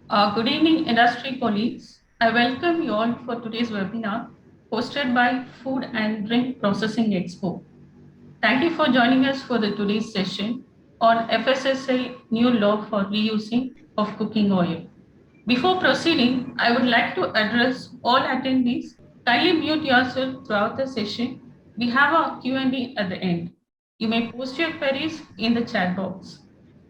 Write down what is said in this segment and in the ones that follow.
Good evening, industry colleagues. I welcome you all for today's webinar hosted by Food and Drink Processing Expo. Thank you for joining us for the today's session on FSSAI new law for reusing of cooking oil. Before proceeding, I would like to address all attendees. Kindly mute yourself throughout the session. We have a Q&A at the end. You may post your queries in the chat box.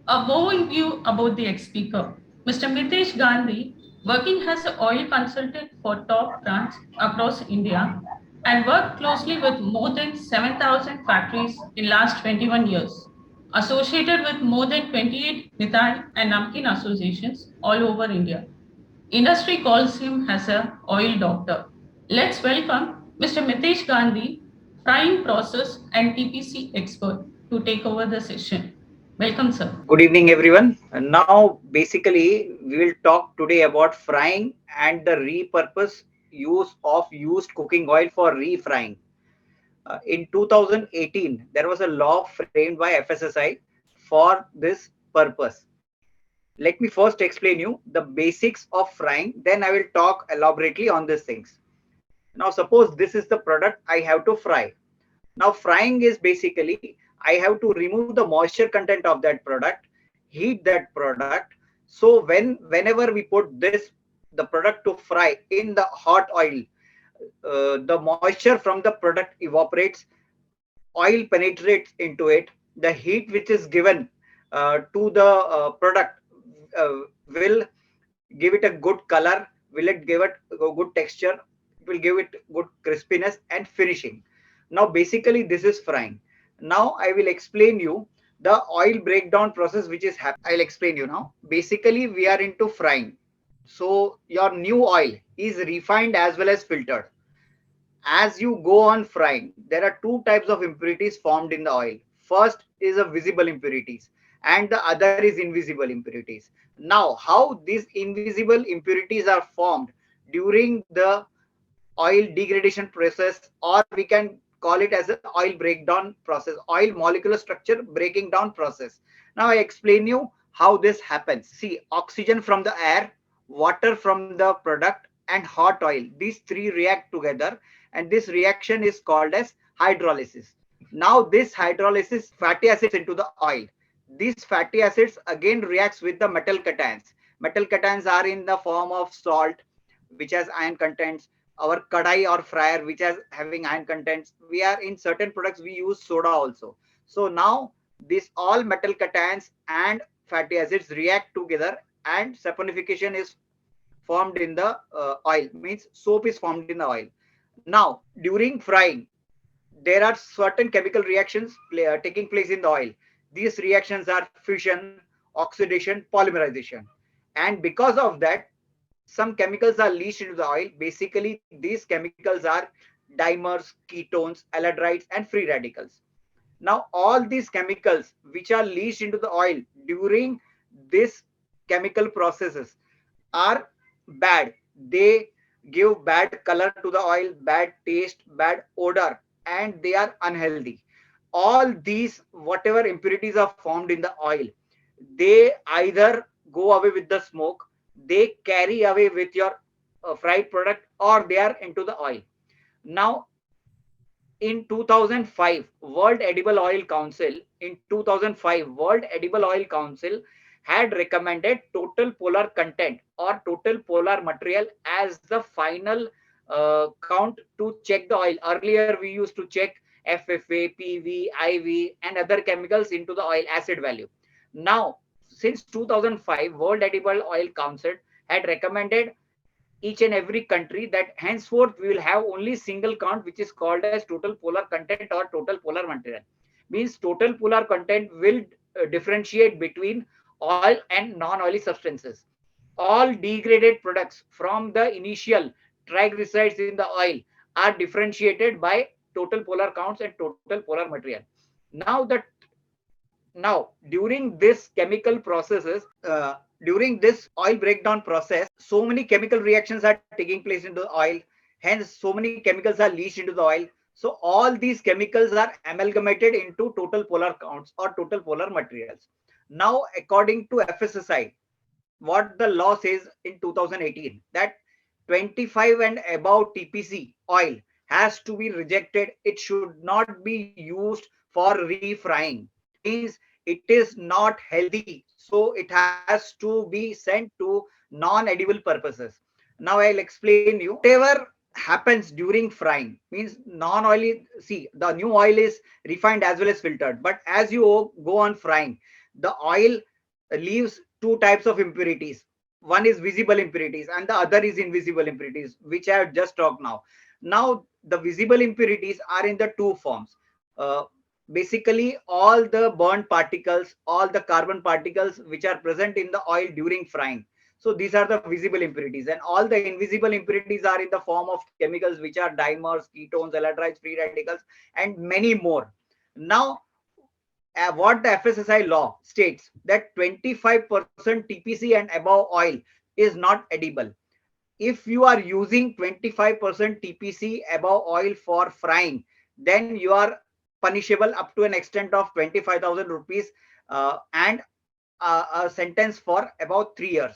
A overview about the ex-speaker. Mr. Mitesh Gandhi, working as an oil consultant for top brands across India and worked closely with more than 7,000 factories in last 21 years, associated with more than 28 Mithai and Namkeen associations all over India. Industry calls him as a oil doctor. Let's welcome Mr. Mitesh Gandhi, frying process and TPC expert, to take over the session. Welcome, sir. Good evening, everyone. And now, basically, we will talk today about frying and the repurpose use of used cooking oil for refrying. In 2018, there was a law framed by FSSAI for this purpose. Let me first explain you the basics of frying. Then I will talk elaborately on these things. Now, suppose this is the product I have to fry. Now, frying is basically I have to remove the moisture content of that product, heat that product. So whenever we put the product to fry in the hot oil, the moisture from the product evaporates, oil penetrates into it. The heat which is given to the product will give it a good color, will it give it a good texture, it will give it good crispiness and finishing. Now basically this is frying. Now I will explain you the oil breakdown process which is happening. I'll explain you now. Basically we are into frying. So your new oil is refined as well as filtered. As you go on frying, there are two types of impurities formed in the oil. First is a visible impurities and the other is invisible impurities. Now, how these invisible impurities are formed during the oil degradation process, or we can call it as an oil breakdown process, oil molecular structure breaking down process. Now, I explain you how this happens. See, oxygen from the air, water from the product, and hot oil. These three react together, and this reaction is called as hydrolysis. Now, this hydrolysis fatty acids into the oil. These fatty acids again reacts with the metal cations. Metal cations are in the form of salt, which has iron contents, our kadai or fryer which has having iron contents. We are in certain products we use soda also. So now this all metal cations and fatty acids react together and saponification is formed in the oil, means soap is formed in the oil. Now during frying there are certain chemical reactions taking place in the oil. These reactions are fission, oxidation, polymerization, and because of that some chemicals are leached into the oil. Basically these chemicals are dimers, ketones, aldehydes and free radicals. Now all these chemicals which are leached into the oil during this chemical processes are bad. They give bad color to the oil, bad taste, bad odor, and they are unhealthy. All these whatever impurities are formed in the oil, they either go away with the smoke, they carry away with your fried product, or they are into the oil. Now in 2005 world edible oil council in 2005 world edible oil council had recommended total polar content or total polar material as the final count to check the oil. Earlier we used to check FFA, PV, IV and other chemicals into the oil acid value. Now since 2005 world edible oil council had recommended each and every country that henceforth we will have only single count which is called as total polar content or total polar material. Means total polar content will differentiate between oil and non-oily substances. All degraded products from the initial triglycerides in the oil are differentiated by total polar counts and total polar material. Now during this chemical processes, during this oil breakdown process, so many chemical reactions are taking place into the oil, hence so many chemicals are leached into the oil. So all these chemicals are amalgamated into total polar counts or total polar materials. Now according to FSSI, what the law says in 2018, that 25 and above TPC oil has to be rejected. It should not be used for refrying. Means it is not healthy, so it has to be sent to non-edible purposes. Now I'll explain you. Whatever happens during frying means non-oily. See, the new oil is refined as well as filtered, but as you go on frying, the oil leaves two types of impurities. One is visible impurities and the other is invisible impurities, which I have just talked now. Now the visible impurities are in the two forms. Basically all the burnt particles, all the carbon particles which are present in the oil during frying. So these are the visible impurities, and all the invisible impurities are in the form of chemicals which are dimers, ketones, electrolytes, free radicals, and many more. Now what the FSSAI law states, that 25% TPC and above oil is not edible. If you are using 25% TPC above oil for frying, then you are punishable up to an extent of 25,000 rupees, and a sentence for about 3 years.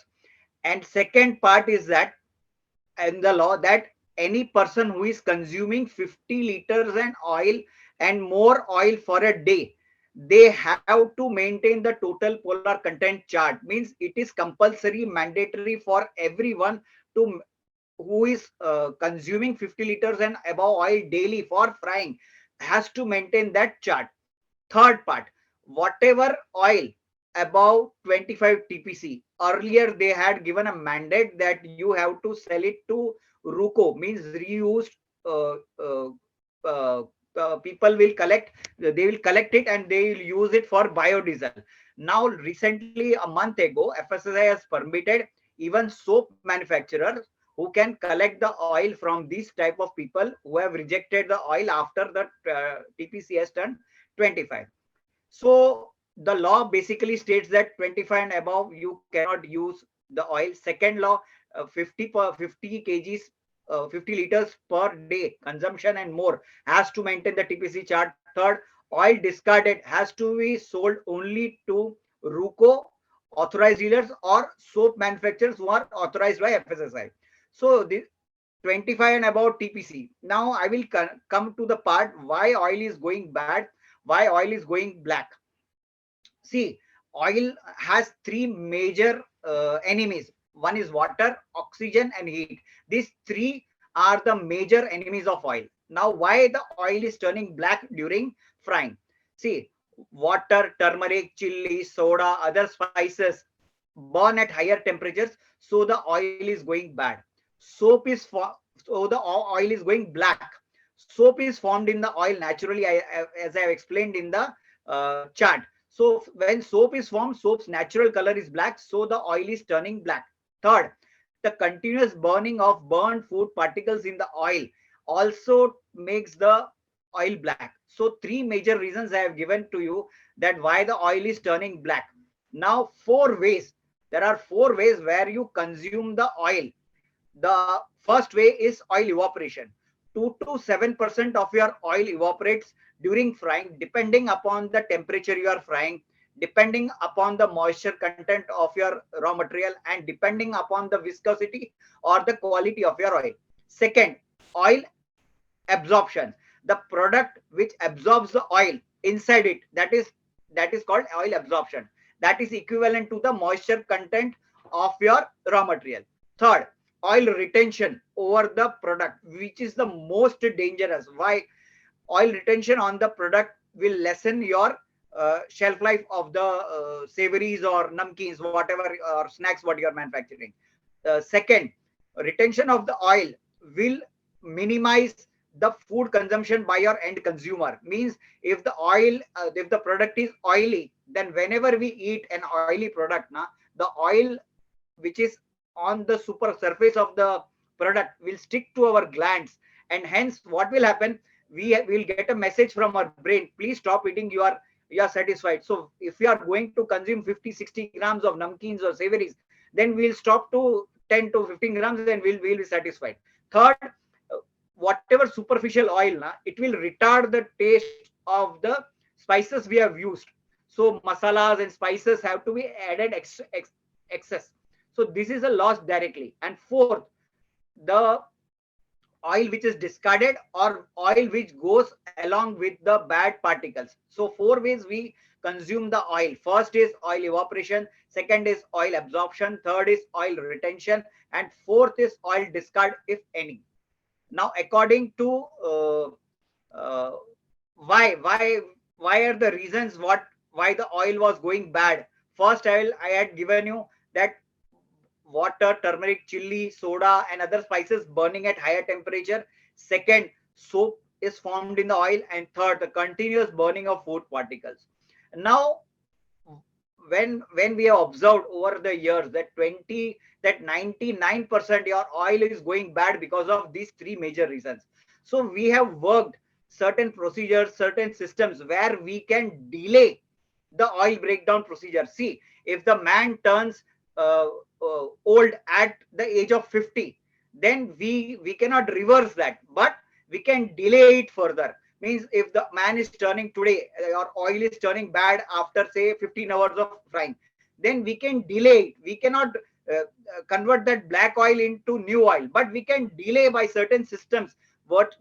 And second part is that in the law, that any person who is consuming 50 liters and oil and more oil for a day, they have to maintain the total polar content chart. Means it is compulsory, mandatory for everyone to, who is consuming 50 liters and above oil daily for frying, has to maintain that chart. Third part, whatever oil above 25 TPC, earlier they had given a mandate that you have to sell it to RUCO, means reused. Uh, uh, uh, People will collect, they will collect it and they will use it for biodiesel. Now, recently, a month ago, FSSAI has permitted even soap manufacturers who can collect the oil from these type of people who have rejected the oil after the TPC has turned 25. So the law basically states that 25 and above you cannot use the oil. Second law, 50 kgs, 50 liters per day consumption and more has to maintain the TPC chart. Third, oil discarded has to be sold only to RUCO authorized dealers or soap manufacturers who are authorized by FSSI. So the 25 and above TPC. Now I will come to the part why oil is going bad, why oil is going black. See, oil has three major enemies. One is water, oxygen, and heat. These three are the major enemies of oil. Now, why the oil is turning black during frying? See, water, turmeric, chili, soda, other spices burn at higher temperatures, so the oil is going bad. Soap is so the oil is going black. Soap is formed in the oil naturally, as I have explained in the chart. So when soap is formed, soap's natural color is black, so the oil is turning black. Third, the continuous burning of burnt food particles in the oil also makes the oil black. So three major reasons I have given to you that why the oil is turning black. Now four ways. There are four ways where you consume the oil. The first way is oil evaporation. 2 to 7% of your oil evaporates during frying, depending upon the temperature you are frying, depending upon the moisture content of your raw material, and depending upon the viscosity or the quality of your oil. Second, oil absorption. The product which absorbs the oil inside it, that is called oil absorption. That is equivalent to the moisture content of your raw material. Third, oil retention over the product, which is the most dangerous. Why? Oil retention on the product will lessen your shelf life of the savories or namkeens, whatever, or snacks what you are manufacturing. Second, retention of the oil will minimize the food consumption by your end consumer. Means if the oil, if the product is oily, then whenever we eat an oily product, the oil which is on the super surface of the product will stick to our glands, and hence what will happen, we will get a message from our brain, please stop eating, you are satisfied. So if you are going to consume 50-60 grams of namkeens or savories, then we'll stop to 10 to 15 grams and we'll be satisfied. Third, whatever superficial oil, it will retard the taste of the spices we have used. So masalas and spices have to be added excess. So this is a loss directly. And fourth, the oil which is discarded or oil which goes along with the bad particles. So four ways we consume the oil. First is oil evaporation, second is oil absorption, third is oil retention, and fourth is oil discard, if any. Now according to uh, why are the reasons what why the oil was going bad. First, I had given you that water, turmeric, chili, soda, and other spices burning at higher temperature. Second, soap is formed in the oil. And third, the continuous burning of food particles. Now, when we have observed over the years that 99% your oil is going bad because of these three major reasons. So we have worked certain procedures, certain systems where we can delay the oil breakdown procedure. See, if the man turns old at the age of 50, then we cannot reverse that, but we can delay it further. Means if the man is turning today, or oil is turning bad after say 15 hours of frying, then we can delay it. We cannot convert that black oil into new oil, but we can delay by certain systems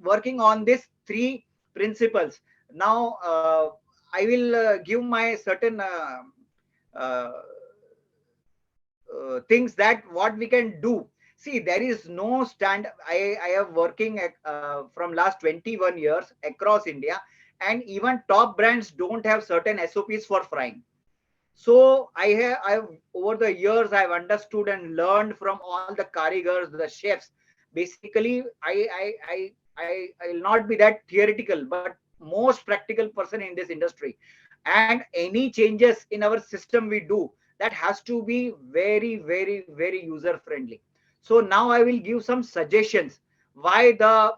working on these three principles. Now I will give my certain uh, things that what we can do. See, there is no stand. I have working from last 21 years across India, and even top brands don't have certain SOPs for frying. So I've over the years I've understood and learned from all the karigars, the chefs. Basically, I will not be that theoretical, but most practical person in this industry. And any changes in our system we do, that has to be very, very, very user friendly. So now I will give some suggestions why the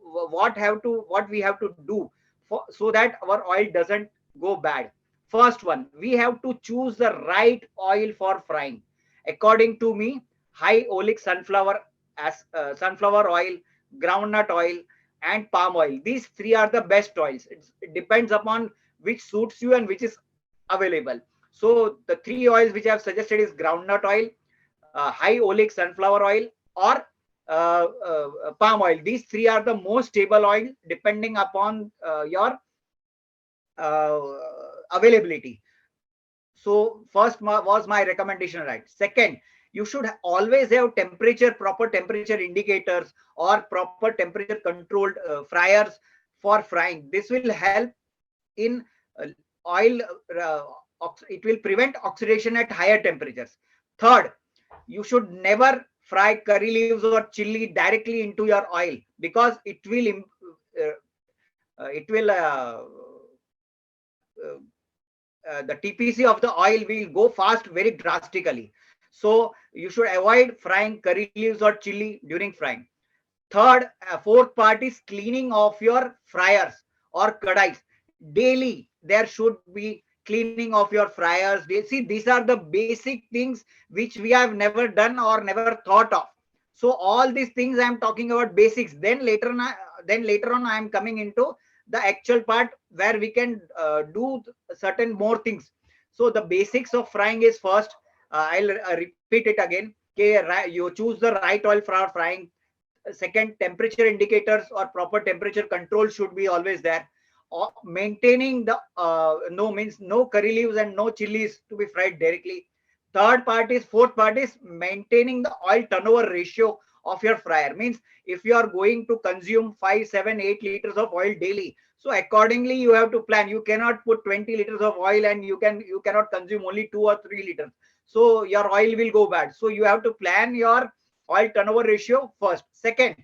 what we have to do for, so that our oil doesn't go bad. First one, we have to choose the right oil for frying. According to me, high oleic sunflower oil, groundnut oil, and palm oil. These three are the best oils. It depends upon which suits you and which is available. So the three oils which I have suggested is groundnut oil, high oleic sunflower oil, or palm oil. These three are the most stable oil depending upon your uh, availability. So first was my recommendation, right? Second, you should always have temperature, proper temperature indicators or proper temperature controlled fryers for frying. This will help in oil. It will prevent oxidation at higher temperatures. Third, you should never fry curry leaves or chili directly into your oil, because it will uh, the TPC of the oil will go fast very drastically. So you should avoid frying curry leaves or chili during frying. Third, fourth part is cleaning of your fryers or kadais. Daily, there should be cleaning of your fryers. See, these are the basic things which we have never done or never thought of. So all these things I am talking about basics. Then later on, I am coming into the actual part where we can do certain more things. So the basics of frying is first. I'll repeat it again. Okay, you choose the right oil for frying. Second, temperature indicators or proper temperature control should be always there. Or maintaining the no means no curry leaves and no chilies to be fried directly. Fourth part is maintaining the oil turnover ratio of your fryer. Means if you are going to consume 5, 7, 8 liters of oil daily, so accordingly you have to plan. You cannot put 20 liters of oil and you cannot consume only 2 or 3 liters. So your oil will go bad. So you have to plan your oil turnover ratio first. Second,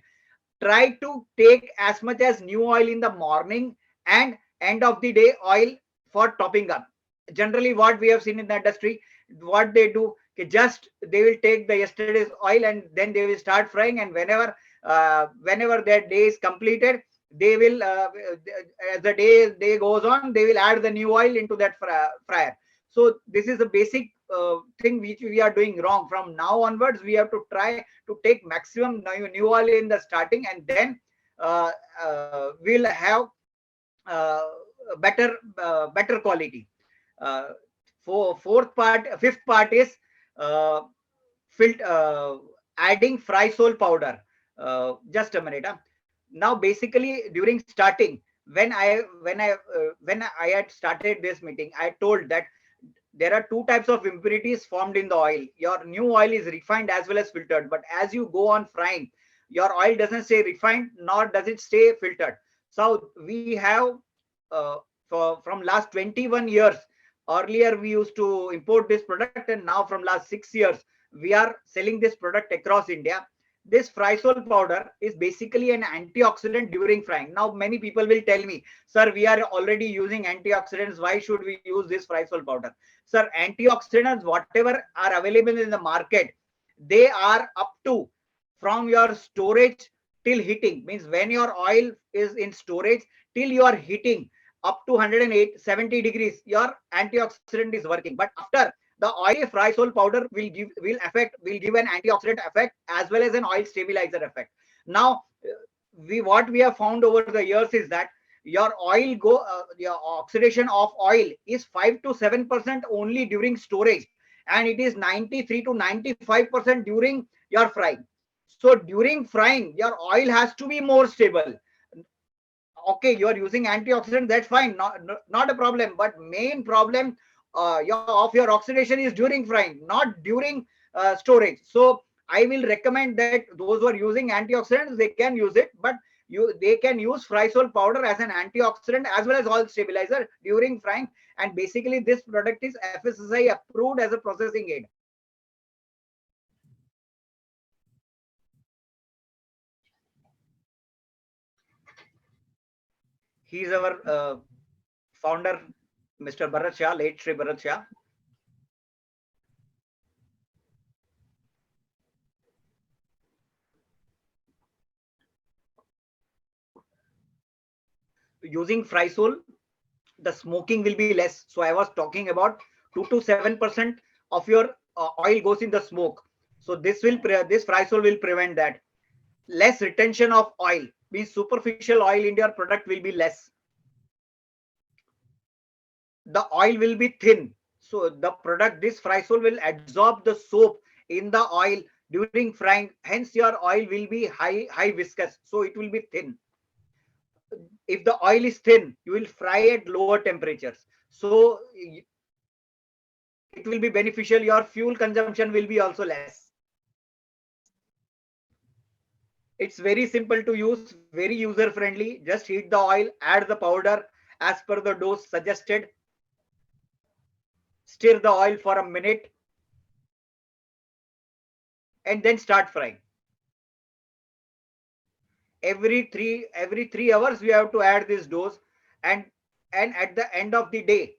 try to take as much as new oil in the morning and end of the day oil for topping up. Generally what we have seen in the industry, what they do, just they will take the yesterday's oil and then they will start frying, and whenever their day is completed, they will as the day goes on, they will add the new oil into that fryer. So this is a basic thing which we are doing wrong. From now onwards, we have to try to take maximum new oil in the starting, and then we'll have uh, better quality. uh, Fifth part is uh, adding fry sole powder. Just a minute. Now, basically, during starting, when I had started this meeting, I told that there are two types of impurities formed in the oil. Your new oil is refined as well as filtered, but as you go on frying, your oil doesn't stay refined nor does it stay filtered. So we have from last 21 years. Earlier we used to import this product, and now from last 6 years we are selling this product across India. This frysol powder is basically an antioxidant during frying. Now many people will tell me, sir, we are already using antioxidants, why should we use this frysol powder? Sir, antioxidants whatever are available in the market, they are up to, from your storage till heating, means when your oil is in storage till you are heating up to 170 degrees, your antioxidant is working. But after the oil, frysol powder will give an antioxidant effect as well as an oil stabilizer effect. Now we what we have found over the years is that your oxidation of oil is 5 to 7% only during storage, and it is 93 to 95% during your frying. So during frying your oil has to be more stable. Okay, you are using antioxidant, that's fine, not a problem, but main problem of your oxidation is during frying, not during storage. So I will recommend that those who are using antioxidants, they can use it, but they can use frysol powder as an antioxidant as well as oil stabilizer during frying. And basically this product is FSSAI approved as a processing aid. He is our founder, Mr. Bharat Shah, late Shri Bharat Shah. Using frysol, the smoking will be less. So I was talking about 2 to 7% of your oil goes in the smoke. So this frysol will prevent that. Less retention of oil means superficial oil in your product will be less. The oil will be thin. So the product, this frysol will absorb the soap in the oil during frying. Hence your oil will be high viscous. So it will be thin. If the oil is thin, you will fry at lower temperatures. So it will be beneficial. Your fuel consumption will be also less. It's very simple to use, very user friendly. Just heat the oil, add the powder as per the dose suggested. Stir the oil for a minute and then start frying. Every 3 hours we have to add this dose, and at the end of the day,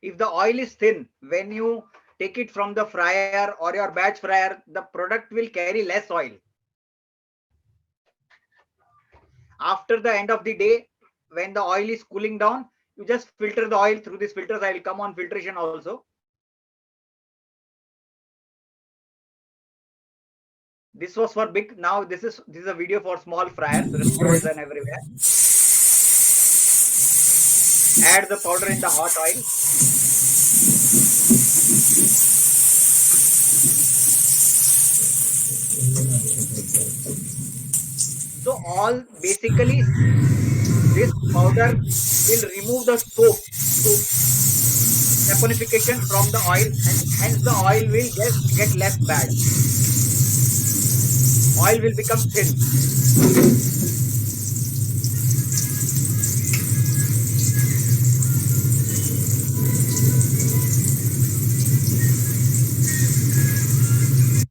if the oil is thin, when you take it from the fryer or your batch fryer, the product will carry less oil. After the end of the day, when the oil is cooling down, you just filter the oil through these filters. I will come on filtration also. This was for big. Now this is a video for small fryers, restaurants and everywhere. Add the powder in the hot oil. So all basically this powder will remove the soap to saponification from the oil, and hence the oil will get less bad. Oil will become thin.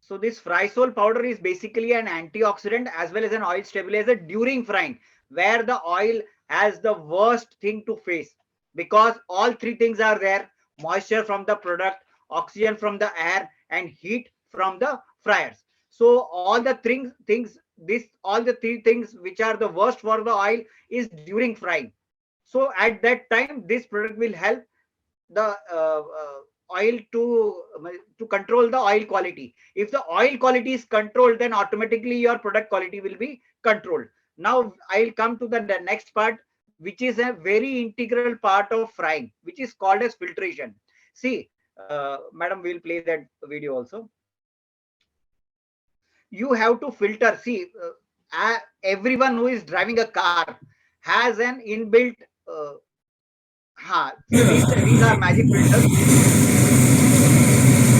So this frysol powder is basically an antioxidant as well as an oil stabilizer during frying, where the oil has the worst thing to face, because all three things are there: moisture from the product, oxygen from the air, and heat from the fryers. So all the three things which are the worst for the oil is during frying. So at that time, this product will help the oil to control the oil quality. If the oil quality is controlled, then automatically your product quality will be controlled. Now I'll come to the next part, which is a very integral part of frying, which is called as filtration. See, madam, we'll play that video also. You have to filter. See, everyone who is driving a car has an inbuilt see, these are magic filters.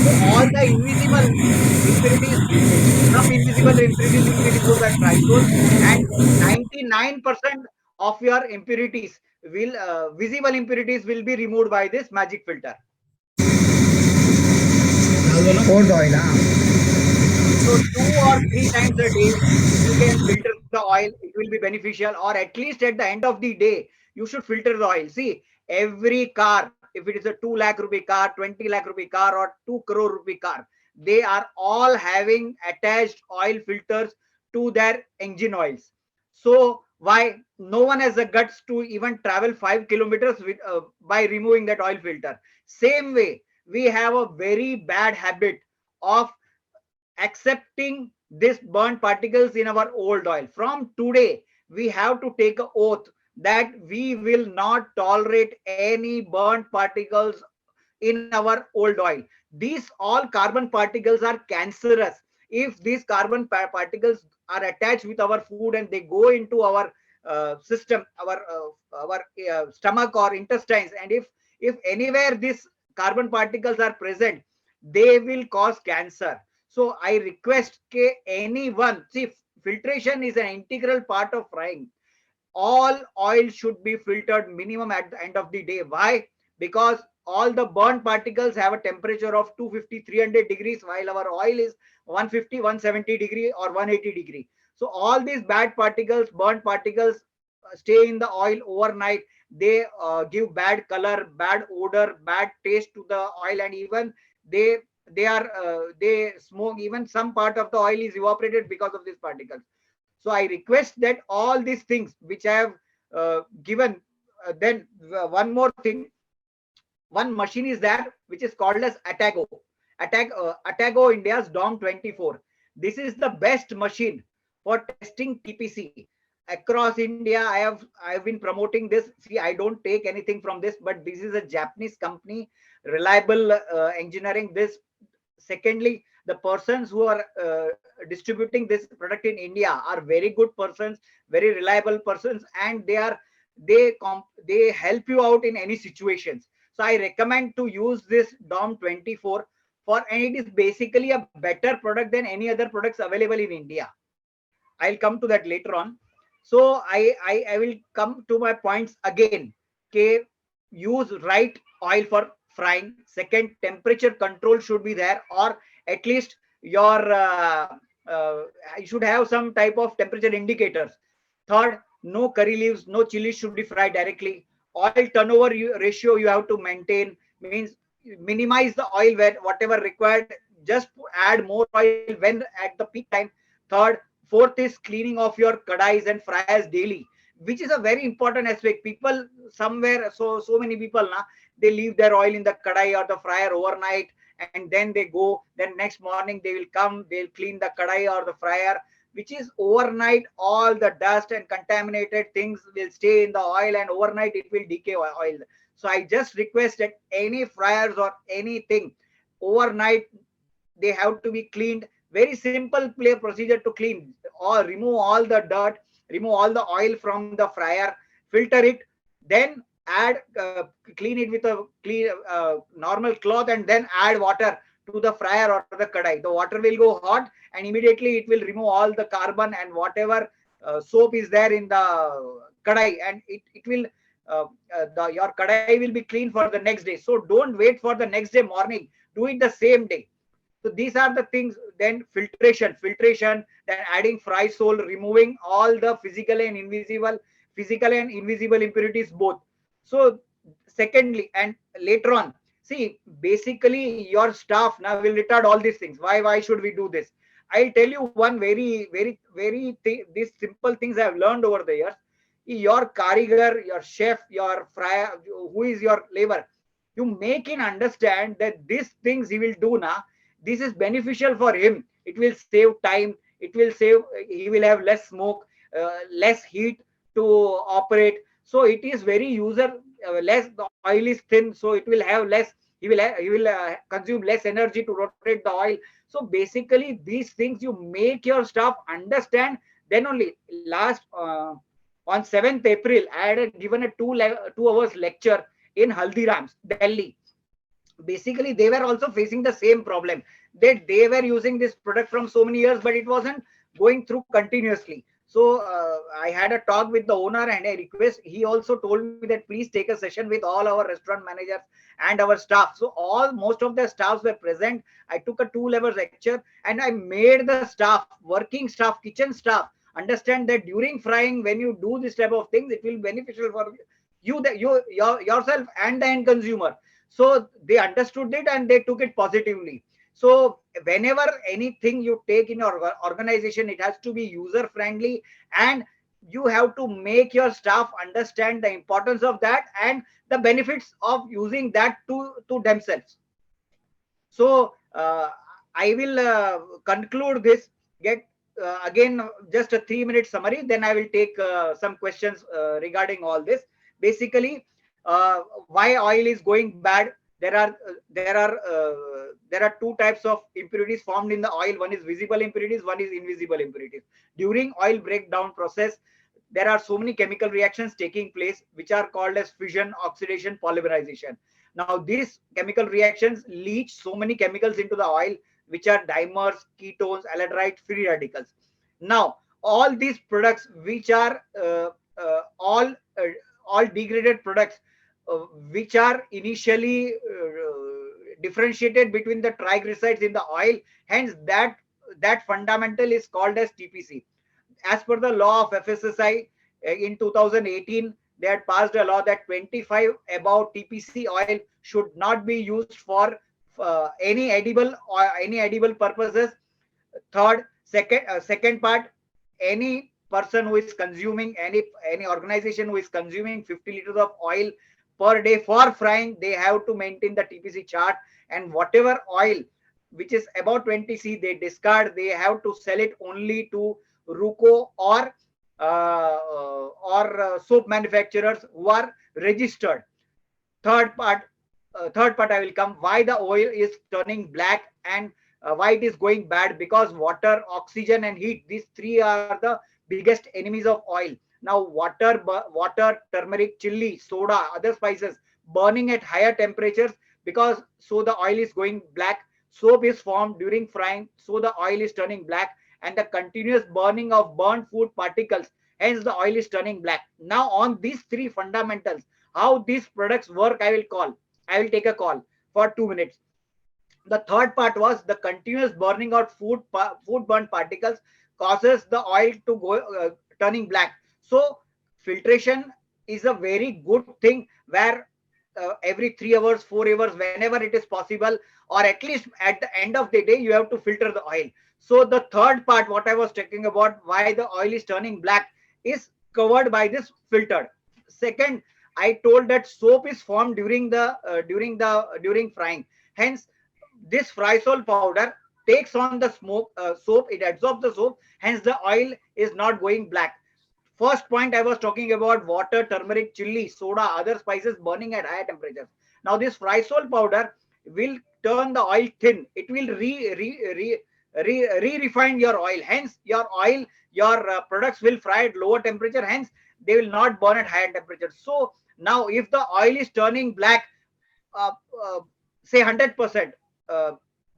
So all the invisible impurities, some invisible impurities those are threshold, and 99% of your impurities will visible impurities will be removed by this magic filter. Old oil, huh? So 2 or 3 times a day, you can filter the oil. It will be beneficial, or at least at the end of the day, you should filter the oil. See, every car, if it is a 2 lakh rupee car, 20 lakh rupee car, or 2 crore rupee car, they are all having attached oil filters to their engine oils. So why no one has the guts to even travel 5 kilometers with by removing that oil filter? Same way, we have a very bad habit of accepting this burnt particles in our old oil. From today, we have to take an oath that we will not tolerate any burnt particles in our old oil. These all carbon particles are cancerous. If these carbon particles are attached with our food and they go into our system, our stomach or intestines, and if anywhere these carbon particles are present, they will cause cancer. So I request anyone, see, filtration is an integral part of frying. All oil should be filtered minimum at the end of the day. Why? Because all the burnt particles have a temperature of 250 300 degrees, while our oil is 150 170 degree or 180 degree. So all these bad particles, burnt particles, stay in the oil overnight. They give bad color, bad odor, bad taste to the oil, and even they they smoke. Even some part of the oil is evaporated because of these particles. So I request that all these things which I have given, then one more thing, one machine is there which is called as Atago India's Dom 24. This is the best machine for testing TPC across India. I have been promoting this. See, I don't take anything from this, but this is a Japanese company, reliable engineering. This, secondly, the persons who are distributing this product in India are very good persons, very reliable persons, and they help you out in any situations. So I recommend to use this Dom 24 for, and it is basically a better product than any other products available in India. I'll come to that later on. So I will come to my points again. Okay, use right oil for frying. Second, temperature control should be there, or at least your you should have some type of temperature indicators. Third, no curry leaves, no chilies should be fried directly. Oil turnover ratio you have to maintain, means minimize the oil where whatever required. Just add more oil when at the peak time. Third, fourth is cleaning of your kadais and fryers daily, which is a very important aspect. People somewhere, so many people na, they leave their oil in the kadai or the fryer overnight, and then they go. Then next morning they will come, they'll clean the kadai or the fryer, which is overnight. All the dust and contaminated things will stay in the oil, and overnight it will decay oil. So I just request that any fryers or anything overnight, they have to be cleaned. Very simple play procedure to clean, or remove all the dirt, remove all the oil from the fryer, filter it, then add clean it with a clean normal cloth, and then add water to the fryer or the kadai. The water will go hot, and immediately it will remove all the carbon and whatever soap is there in the kadai, and it will your kadai will be clean for the next day. So don't wait for the next day morning, do it the same day. So these are the things. Then filtration, then adding fry sole, removing all the physical and invisible impurities both. So secondly, and later on, see, basically your staff now will retard all these things. Why should we do this? I'll tell you one very these simple things I have learned over the years. Your karigar, your chef, your fryer, who is your labor, You make him understand that these things he will do now, this is beneficial for him. It will save time, it will save, he will have less smoke, less heat to operate. So it is very user, less, the oil is thin, so it will have less, he will consume less energy to rotate the oil. So basically these things you make your staff understand. Then only last on 7th April I had given a 2 hours lecture in Haldirams, Delhi. Basically they were also facing the same problem, that they were using this product from so many years but it wasn't going through continuously. So I had a talk with the owner and a request, he also told me that please take a session with all our restaurant managers and our staff. So all most of the staffs were present. I took a 2 level lecture and I made the staff, working staff, kitchen staff, understand that during frying when you do this type of things it will be beneficial for you, that yourself and the end consumer. So they understood it and they took it positively. So whenever anything you take in your organization, it has to be user friendly, and you have to make your staff understand the importance of that and the benefits of using that to themselves. So I will conclude this. Get again just a 3 minute summary. Then I will take some questions regarding all this. Basically, why oil is going bad? There are two types of impurities formed in the oil. One is visible impurities. One is invisible impurities. During oil breakdown process, there are so many chemical reactions taking place which are called as fission, oxidation, polymerization. Now these chemical reactions leach so many chemicals into the oil which are dimers, ketones, aldehyde, free radicals. Now all these products which are all degraded products which are initially differentiated between the triglycerides in the oil, hence that fundamental is called as TPC. As per the law of FSSAI in 2018, they had passed a law that 25 above TPC oil should not be used for any edible purposes. Second part, any person who is consuming, any organization who is consuming 50 liters of oil per day for frying, they have to maintain the TPC chart, and whatever oil which is about 20C they discard. They have to sell it only to RUCO or soap manufacturers who are registered. Third part, third part I will come. Why the oil is turning black and why it is going bad? Because water, oxygen, and heat. These three are the biggest enemies of oil. Now, water, turmeric, chili, soda, other spices burning at higher temperatures, because so the oil is going black. Soap is formed during frying, so the oil is turning black, and the continuous burning of burnt food particles, hence the oil is turning black. Now, on these three fundamentals, how these products work, I will take a call for 2 minutes. The third part was the continuous burning out food burnt particles causes the oil to go turning black. So filtration is a very good thing, where every 3 hours, 4 hours, whenever it is possible, or at least at the end of the day, you have to filter the oil. So the third part, what I was talking about, why the oil is turning black, is covered by this filtered. Second, I told that soap is formed during frying. Hence, this frysol powder takes on the soap, it absorbs the soap, hence the oil is not going black. First point I was talking about, water, turmeric, chili, soda, other spices burning at higher temperatures. Now this frysol powder will turn the oil thin. It will refine your oil. Hence your products will fry at lower temperature. Hence they will not burn at higher temperature. So now if the oil is turning black, uh, uh, say 100%, uh,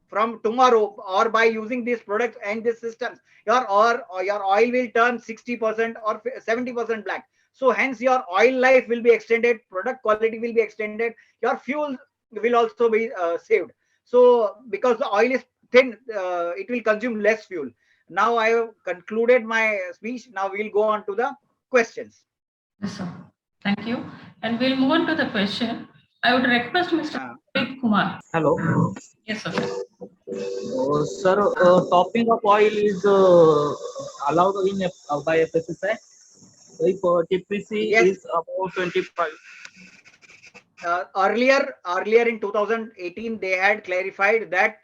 from tomorrow, or by using these products and these systems, or your oil will turn 60% or 70% black. So hence your oil life will be extended, product quality will be extended, your fuel will also be saved. So because the oil is thin, it will consume less fuel. Now I have concluded my speech. Now we will go on to the questions. Yes, sir. Thank you. And we'll move on to the question. I would request Mr. uh, Kumar. Hello. Yes, sir. Sir, topping of oil is allowed by FSSAI if TPC yes, is about 25. Earlier in 2018 they had clarified that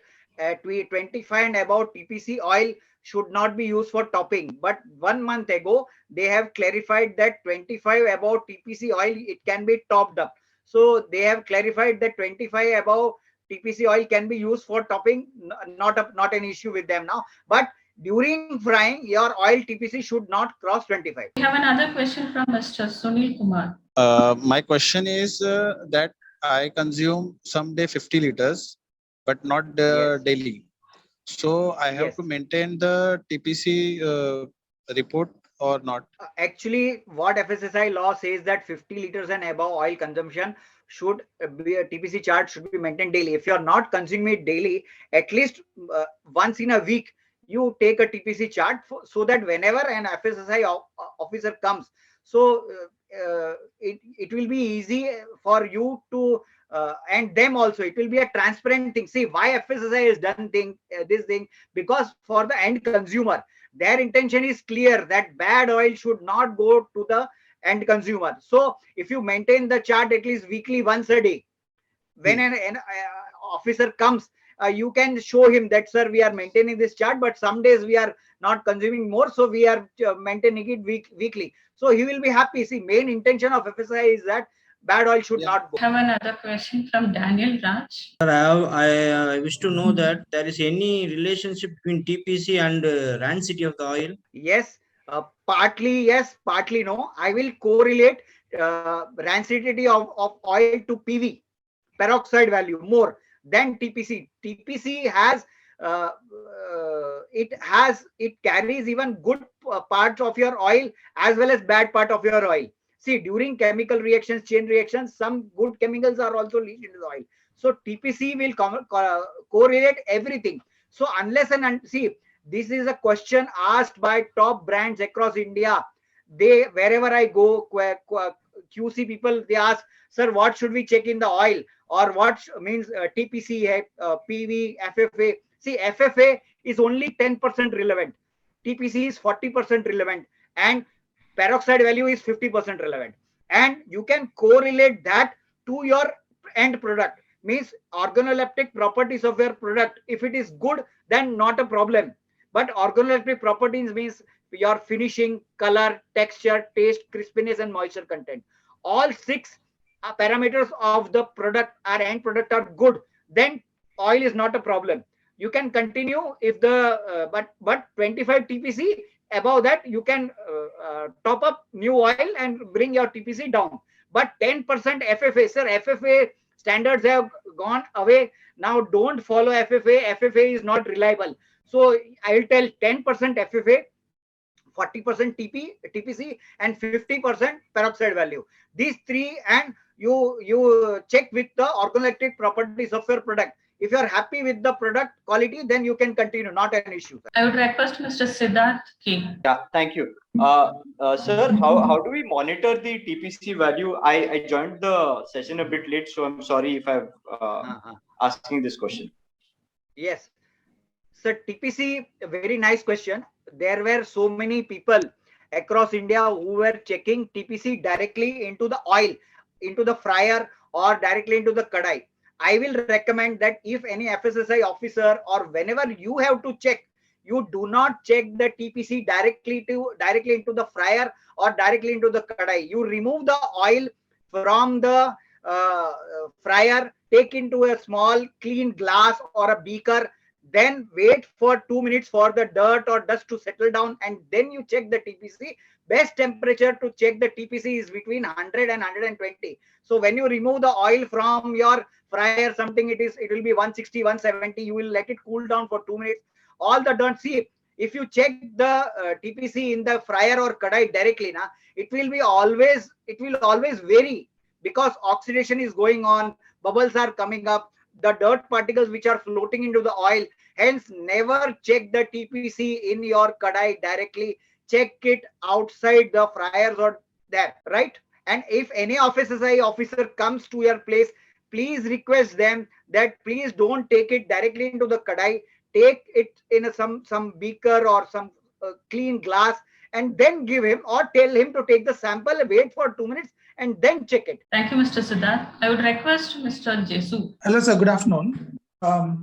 25 and above TPC oil should not be used for topping, but 1 month ago they have clarified that 25 above TPC oil it can be topped up. So they have clarified that 25 above TPC oil can be used for topping, not an issue with them now, but during frying your oil TPC should not cross 25. We have another question from Mr. Sunil Kumar. My question is that I consume someday 50 liters, but not Yes, daily. So I have yes. to maintain the TPC report or not? Actually, what FSSAI law says that 50 liters and above oil consumption should be a TPC chart should be maintained daily. If you are not consuming it daily, at least once in a week, you take a TPC chart so that whenever an FSSAI officer comes, so it will be easy for you to and them also. It will be a transparent thing. See why FSSAI has done this thing, because for the end consumer their intention is clear that bad oil should not go to the end consumer. So if you maintain the chart at least weekly once a day, when an officer comes, you can show him that, sir, we are maintaining this chart, but some days we are not consuming more, so we are maintaining it weekly. So he will be happy. See, main intention of FSI is that bad oil should not go. Have another question from Daniel Raj. Sir, I wish to know that there is any relationship between TPC and rancidity of the oil. Yes, partly yes, partly no. I will correlate rancidity of oil to PV, peroxide value, more than TPC. TPC has it carries even good parts of your oil as well as bad part of your oil. See, during chemical reactions, chain reactions, some good chemicals are also leached into the oil. So TPC will correlate everything. So unless and see, this is a question asked by top brands across India. They, wherever I go, QC people, they ask, sir, what should we check in the oil, or what means TPC, PV, FFA. See, FFA is only 10% relevant. TPC is 40% relevant, and peroxide value is 50% relevant. And you can correlate that to your end product. Means organoleptic properties of your product. If it is good, then not a problem. But organoleptic properties means your finishing, color, texture, taste, crispiness, and moisture content. All six parameters of the product or end product are good, then oil is not a problem. You can continue if the but 25 TPC above that you can top up new oil and bring your TPC down. But 10% FFA, sir, FFA standards have gone away. Now don't follow FFA. FFA is not reliable. So I'll tell 10% FFA, 40% TPC, and 50% peroxide value. These three, and you check with the organoleptic properties of your product. If you are happy with the product quality, then you can continue, not an issue. I would request Mr. Siddharth K. Yeah, thank you. Sir, how do we monitor the TPC value? I joined the session a bit late, so I'm sorry if I'm asking this question. Yes. So TPC, a very nice question. There were so many people across India who were checking TPC directly into the oil, into the fryer, or directly into the kadai. I will recommend that if any FSSAI officer, or whenever you have to check, you do not check the TPC directly into the fryer or directly into the kadai. You remove the oil from the fryer, take into a small clean glass or a beaker, then wait for 2 minutes for the dirt or dust to settle down, and then you check the TPC. Best temperature to check the TPC is between 100 and 120. So when you remove the oil from your fryer, something it will be 160, 170. You will let it cool down for 2 minutes. All the dirt, see, if you check the TPC in the fryer or kadai directly, it will always vary, because oxidation is going on, bubbles are coming up, the dirt particles which are floating into the oil. Hence, never check the TPC in your kadai directly. Check it outside the fryers or there, right? And if any FSSAI officer comes to your place, please request them that please don't take it directly into the kadai. Take it in some beaker or some clean glass, and then give him or tell him to take the sample, wait for 2 minutes, and then check it. Thank you, Mr. Siddharth. I would request Mr. Jesu. Hello, sir. Good afternoon.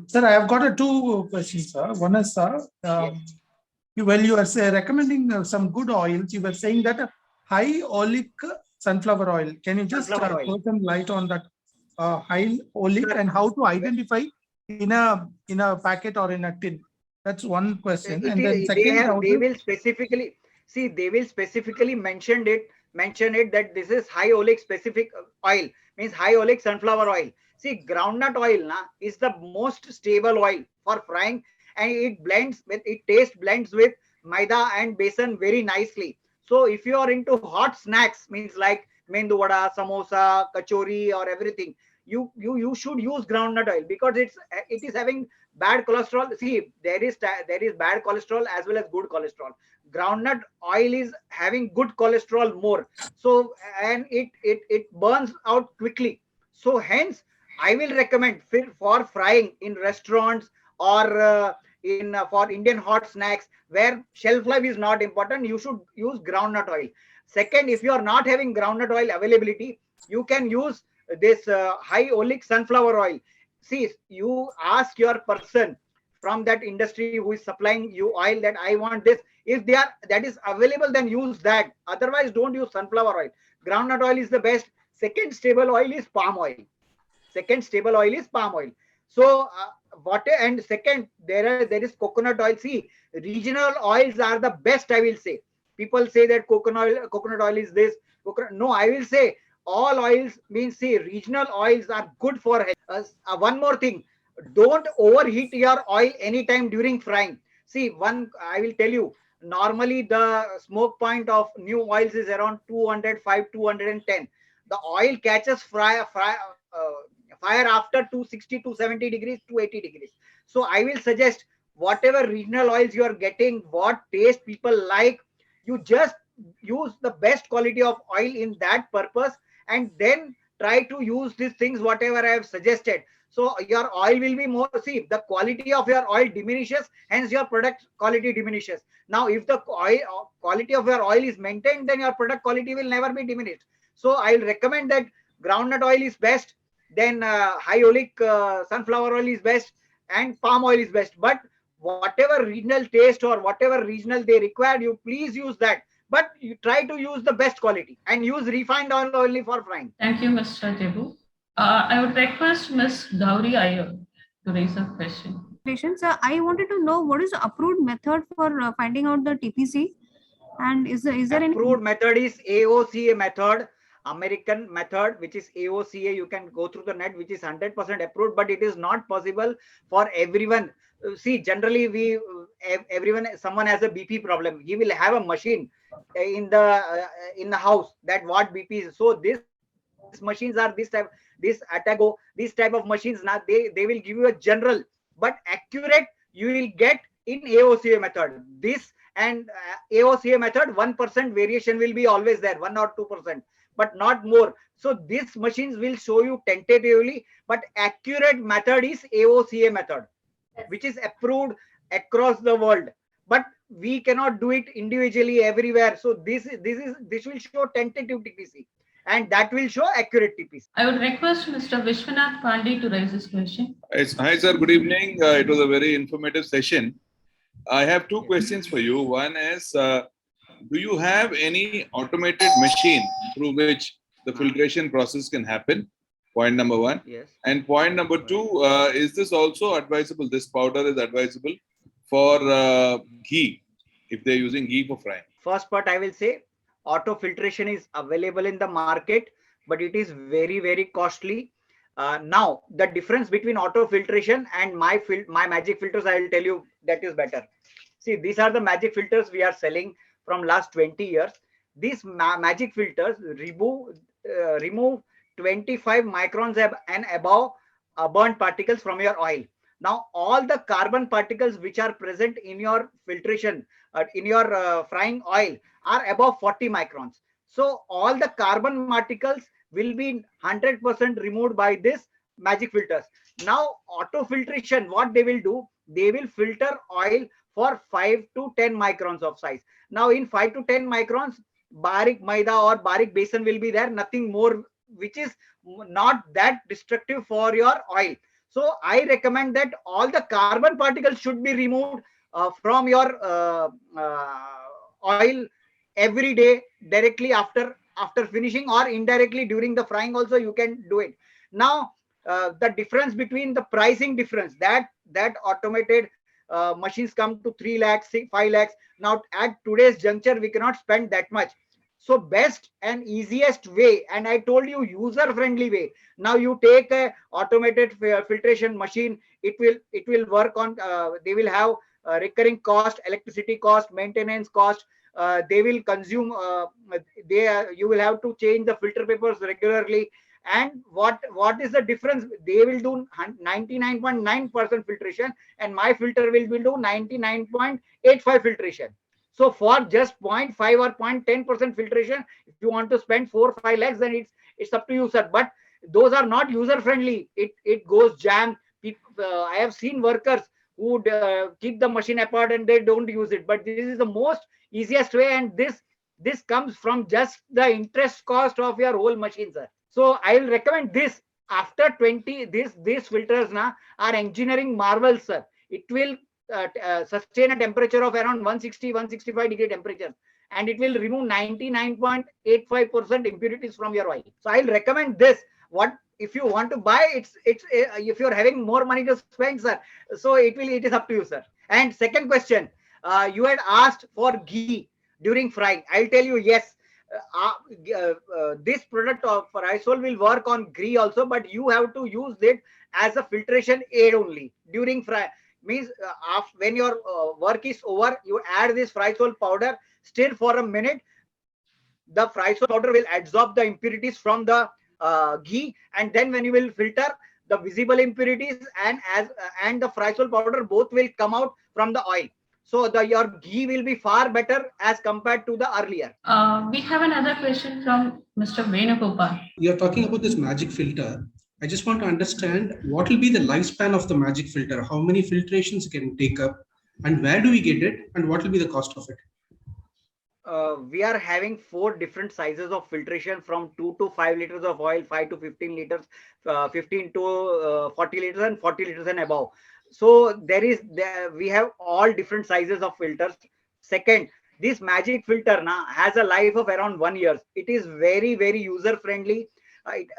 Sir, I have got two questions, sir. One is, sir, Yes. you are recommending some good oils. You were saying that high oleic sunflower oil. Can you just Sunflower oil. throw some light on that high oleic Sir, and how to identify in a packet or in a tin? That's one question. And then second, they will specifically see, they will specifically mention it that this is high oleic specific oil, means high oleic sunflower oil. See, groundnut oil is the most stable oil for frying, and it taste blends with maida and besan very nicely. So if you are into hot snacks, means like mendu vada, samosa, kachori or everything, you should use groundnut oil, because it is having bad cholesterol. See, there is bad cholesterol as well as good cholesterol. Groundnut oil is having good cholesterol more, so, and it burns out quickly. So hence I will recommend for frying in restaurants, or in for Indian hot snacks where shelf life is not important, you should use groundnut oil. Second, if you are not having groundnut oil availability, you can use this high oleic sunflower oil. See, you ask your person from that industry who is supplying you oil that I want this. If that is available, then use that. Otherwise, don't use sunflower oil. Groundnut oil is the best. Second stable oil is palm oil. So what, and second, there is coconut oil. See, regional oils are the best, I will say. People say that coconut oil is this. No, I will say all oils, means, see, regional oils are good for health. One more thing, don't overheat your oil anytime during frying. See, I will tell you, normally the smoke point of new oils is around 205, 210. The oil catches fire after 260, 270 degrees, 280 degrees. So I will suggest, whatever regional oils you are getting, what taste people like, you just use the best quality of oil in that purpose, and then try to use these things whatever I have suggested. So your oil will be more, see, the quality of your oil diminishes, hence your product quality diminishes. Now if the quality of your oil is maintained, then your product quality will never be diminished. So I will recommend that groundnut oil is best, then high oleic sunflower oil is best, and palm oil is best. But whatever regional taste or whatever regional they require, you please use that, but you try to use the best quality and use refined oil only for frying. Thank you, Mr. Jebu. I would request Ms. Gauri Iyer to raise a question. I wanted to know what is the approved method for finding out the TPC, and is there any approved method is AOCA method, American method, which is AOCA. You can go through the net, which is 100% approved, but it is not possible for everyone. See, generally everyone, someone has a BP problem, he will have a machine in the house that what BP is. So these machines are this Atago, these type of machines, now they will give you a general, but accurate you will get in AOCA method. This and AOCA method, 1% variation will be always there, 1 or 2%, but not more. So these machines will show you tentatively, but accurate method is AOCA method, which is approved across the world. But we cannot do it individually everywhere. So this will show tentative TPC, and that will show accurate TPC. I would request Mr. Vishwanath Pandey to raise this question. Hi, sir. Good evening. It was a very informative session. I have two questions for you. One is, do you have any automated machine through which the filtration process can happen? Point number one. Yes. And point number two, is this also advisable? This powder is advisable for ghee, if they're using ghee for frying? First part, I will say auto filtration is available in the market, but it is very, very costly. Now, the difference between auto filtration and my magic filters, I will tell you that is better. See, these are the magic filters we are selling from last 20 years. These magic filters remove 25 microns and above burnt particles from your oil. Now, all the carbon particles which are present in your filtration, in your frying oil, are above 40 microns. So all the carbon particles will be 100% removed by this magic filters. Now, auto filtration, what they will do, they will filter oil for 5 to 10 microns of size. Now, in 5 to 10 microns, barik maida or barik besan will be there, nothing more, which is not that destructive for your oil. So I recommend that all the carbon particles should be removed from your oil every day, directly after finishing, or indirectly during the frying also you can do it. Now the difference between the pricing difference, that automated machines come to 3 lakhs 5 lakhs. Now at today's juncture we cannot spend that much. So best and easiest way, and I told you user friendly way. Now you take a automated filtration machine, it will work on they will have recurring cost, electricity cost, maintenance cost. They will consume you will have to change the filter papers regularly. And what is the difference? They will do 99.9% filtration, and my filter will do 99.85 filtration. So for just 0.5 or 0.10% filtration, if you want to spend 4-5 lakhs, then it's up to you, sir. But those are not user friendly. It goes jam. I have seen workers who keep the machine apart and they don't use it. But this is the most easiest way, and this comes from just the interest cost of your whole machine, sir. So I will recommend this. After 20, these filters now are engineering marvels, sir. It will sustain a temperature of around 160-165 degree temperature, and it will remove 99.85% impurities from your oil. So I'll recommend this. What if you want to buy? It's if you're having more money to spend, sir. So it is up to you, sir. And second question, you had asked for ghee during frying. I'll tell you, yes. This product of Rysol will work on ghee also, but you have to use it as a filtration aid only during fry. Means when your work is over, you add this Rysol powder, stir for a minute. The Rysol powder will absorb the impurities from the ghee, and then when you will filter, the visible impurities and the Rysol powder both will come out from the oil. So your ghee will be far better as compared to the earlier. We have another question from Mr. Venugopal. You're talking about this magic filter. I just want to understand what will be the lifespan of the magic filter, how many filtrations can take up, and where do we get it, and what will be the cost of it? We are having 4 different sizes of filtration, from 2 to 5 liters of oil, 5 to 15 liters, 15 to 40 liters, and 40 liters and above. So we have all different sizes of filters. Second, this magic filter has a life of around 1 year. It is very, very user friendly.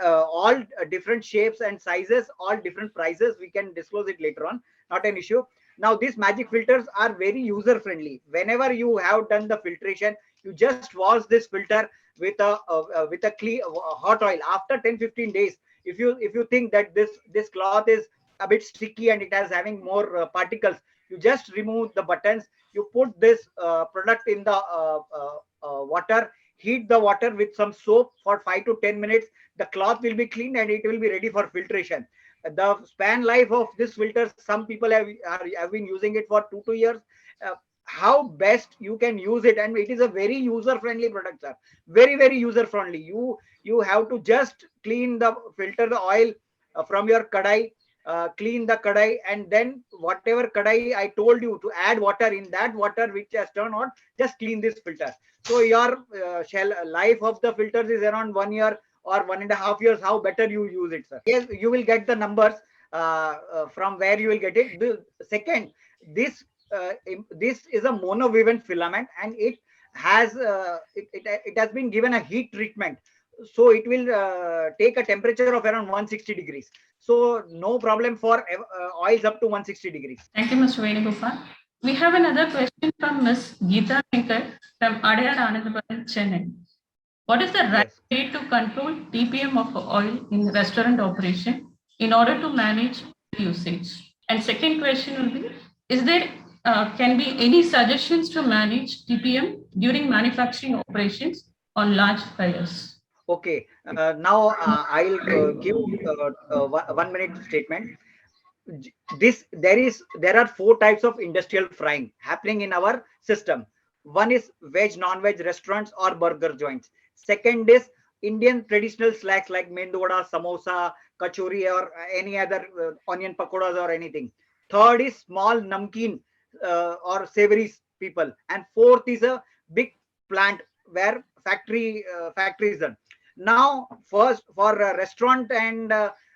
All different shapes and sizes, all different prices. We can disclose it later on, not an issue. Now these magic filters are very user friendly. Whenever you have done the filtration, you just wash this filter with a clean hot oil. After 10-15 days, if you think that this cloth is a bit sticky and it is having more particles, you just remove the buttons. You put this product in the water, heat the water with some soap for 5 to 10 minutes. The cloth will be cleaned and it will be ready for filtration. The span life of this filter, some people have been using it for 2 years. How best you can use it, and it is a very user friendly product, sir. Very, very user friendly. You have to just filter the oil from your kadai, clean the kadai, and then whatever kadai I told you to add water, in that water which has turned on, just clean this filter. So your life of the filters is around 1 year or 1.5 years. How better you use it, sir? Yes, you will get the numbers from where you will get it. The second, this is a monowoven filament, and it has been given a heat treatment, so it will take a temperature of around 160 degrees. So no problem for oils up to 160 degrees. Thank you, Mr. Venugopal. We have another question from Ms. Geeta Venkat from Adayar Anandapuram, Chennai. What is the right way to control TPM of oil in restaurant operation in order to manage usage? And second question will be, is there can be any suggestions to manage TPM during manufacturing operations on large fires? Okay, now I'll give 1 minute statement. There are 4 types of industrial frying happening in our system. One is veg, non-veg restaurants or burger joints. Second is Indian traditional snacks like mendu vada, samosa, kachori, or any other onion pakoras or anything. Third is small namkeen or savory people. And fourth is a big plant where factories done. Now, first for restaurant and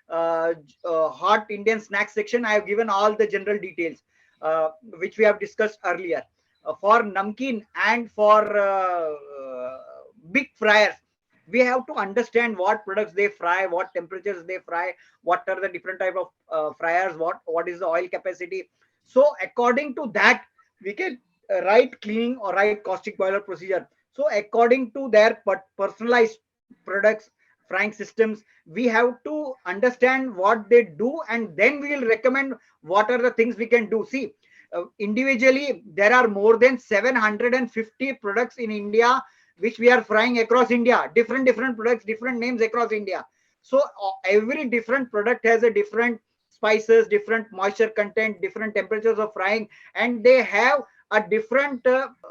hot Indian snack section, I have given all the general details which we have discussed earlier. For namkeen and for big fryers, we have to understand what products they fry, what temperatures they fry, what are the different type of fryers, what is the oil capacity. So according to that, we can write cleaning or write caustic boiler procedure. So according to their personalized products, frying systems, we have to understand what they do, and then we will recommend what are the things we can do. See, individually there are more than 750 products in India which we are frying across India. Different products, different names across India. So every different product has a different spices, different moisture content, different temperatures of frying, and they have a different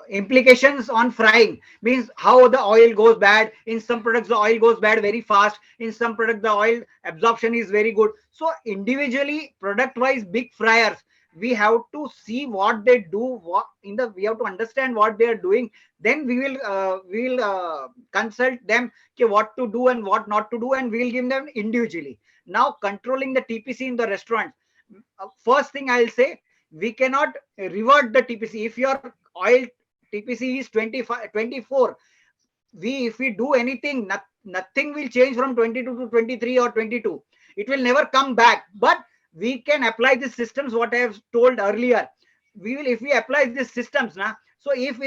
implications on frying. Means how the oil goes bad. In some products the oil goes bad very fast, in some product the oil absorption is very good. So individually, product wise, big fryers, we have to see what they do, we have to understand what they are doing. Then we will consult them, okay, what to do and what not to do, and we will give them individually. Now, controlling the TPC in the restaurant, first thing I'll say, we cannot revert the TPC. If your oil TPC is 25 24, if we do anything, nothing will change from 22 to 23 or 22. It will never come back. But we can apply the systems what I have told earlier. If we apply these systems now, so if